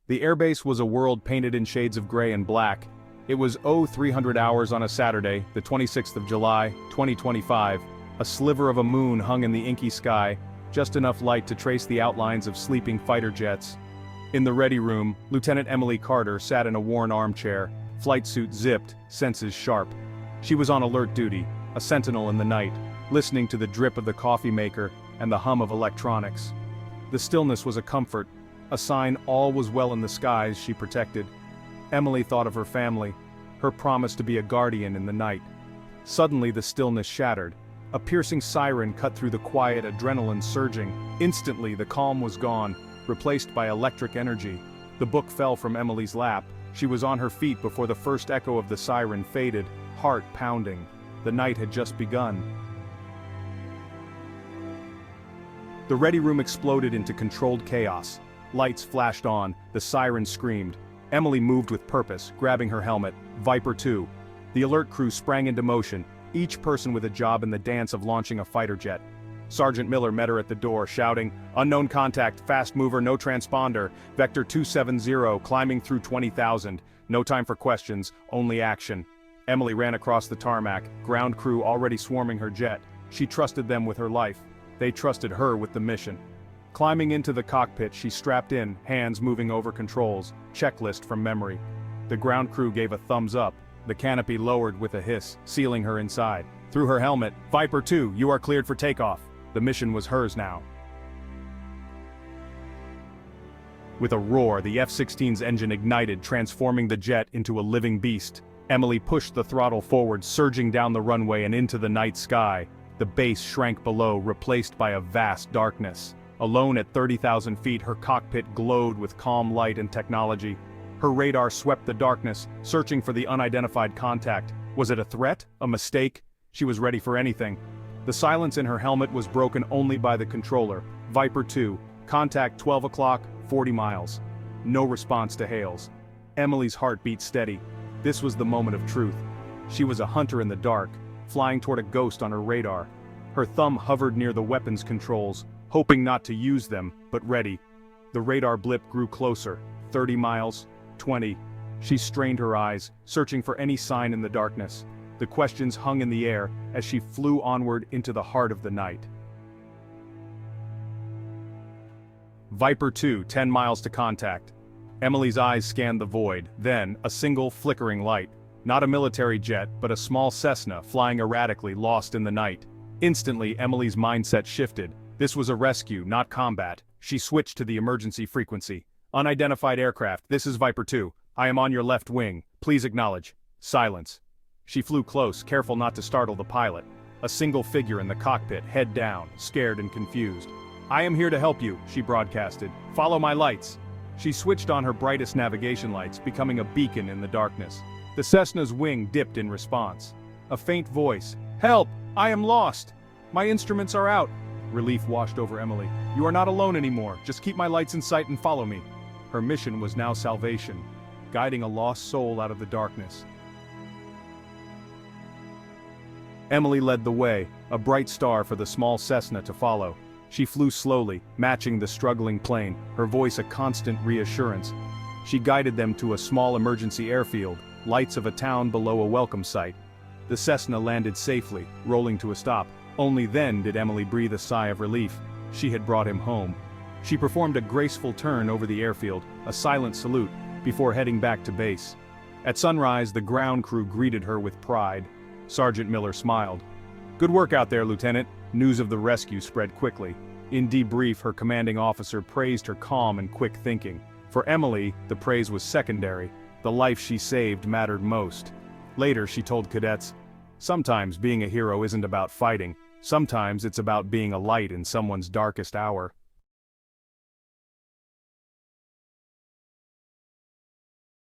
The airbase was a world painted in shades of gray and black. It was 0300 hours on a Saturday, the 26th of July, 2025. A sliver of a moon hung in the inky sky, just enough light to trace the outlines of sleeping fighter jets. In the ready room, Lieutenant Emily Carter sat in a worn armchair, flight suit zipped, senses sharp. She was on alert duty, a sentinel in the night, listening to the drip of the coffee maker and the hum of electronics. The stillness was a comfort, a sign all was well in the skies she protected. Emily thought of her family, her promise to be a guardian in the night. Suddenly the stillness shattered. A piercing siren cut through the quiet, adrenaline surging. Instantly the calm was gone, replaced by electric energy. The book fell from Emily's lap. She was on her feet before the first echo of the siren faded, heart pounding. The night had just begun. The ready room exploded into controlled chaos. Lights flashed on, the siren screamed. Emily moved with purpose, grabbing her helmet. Viper 2. The alert crew sprang into motion, each person with a job in the dance of launching a fighter jet. Sergeant Miller met her at the door, shouting, "Unknown contact, fast mover, no transponder, Vector 270, climbing through 20,000. No time for questions, only action." Emily ran across the tarmac, ground crew already swarming her jet. She trusted them with her life. They trusted her with the mission. Climbing into the cockpit, she strapped in, hands moving over controls, checklist from memory. The ground crew gave a thumbs up. The canopy lowered with a hiss, sealing her inside. Through her helmet, "Viper 2, you are cleared for takeoff." The mission was hers now. With a roar, the F-16's engine ignited, transforming the jet into a living beast. Emily pushed the throttle forward, surging down the runway and into the night sky. The base shrank below, replaced by a vast darkness. Alone at 30,000 feet, her cockpit glowed with calm light and technology. Her radar swept the darkness, searching for the unidentified contact. Was it a threat? A mistake? She was ready for anything. The silence in her helmet was broken only by the controller. Viper 2, contact 12 o'clock, 40 miles. No response to hails. Emily's heart beat steady. This was the moment of truth. She was a hunter in the dark, flying toward a ghost on her radar. Her thumb hovered near the weapons controls, hoping not to use them, but ready. The radar blip grew closer, 30 miles, 20. She strained her eyes, searching for any sign in the darkness. The questions hung in the air as she flew onward into the heart of the night. Viper 2, 10 miles to contact. Emily's eyes scanned the void, then, a single flickering light. Not a military jet, but a small Cessna flying erratically, lost in the night. Instantly, Emily's mindset shifted. This was a rescue, not combat. She switched to the emergency frequency. "Unidentified aircraft, this is Viper 2. I am on your left wing. Please acknowledge." Silence. She flew close, careful not to startle the pilot. A single figure in the cockpit, head down, scared and confused. "I am here to help you," she broadcasted. "Follow my lights." She switched on her brightest navigation lights, becoming a beacon in the darkness. The Cessna's wing dipped in response. A faint voice, "Help! I am lost! My instruments are out!" Relief washed over Emily. "You are not alone anymore. Just keep my lights in sight and follow me." Her mission was now salvation, guiding a lost soul out of the darkness. Emily led the way, a bright star for the small Cessna to follow. She flew slowly, matching the struggling plane, her voice a constant reassurance. She guided them to a small emergency airfield, lights of a town below a welcome site. The Cessna landed safely, rolling to a stop. Only then did Emily breathe a sigh of relief. She had brought him home. She performed a graceful turn over the airfield, a silent salute, before heading back to base. At sunrise, the ground crew greeted her with pride. Sergeant Miller smiled. "Good work out there, Lieutenant." News of the rescue spread quickly. In debrief, her commanding officer praised her calm and quick thinking. For Emily, the praise was secondary. The life she saved mattered most. Later, she told cadets, "Sometimes being a hero isn't about fighting. Sometimes it's about being a light in someone's darkest hour."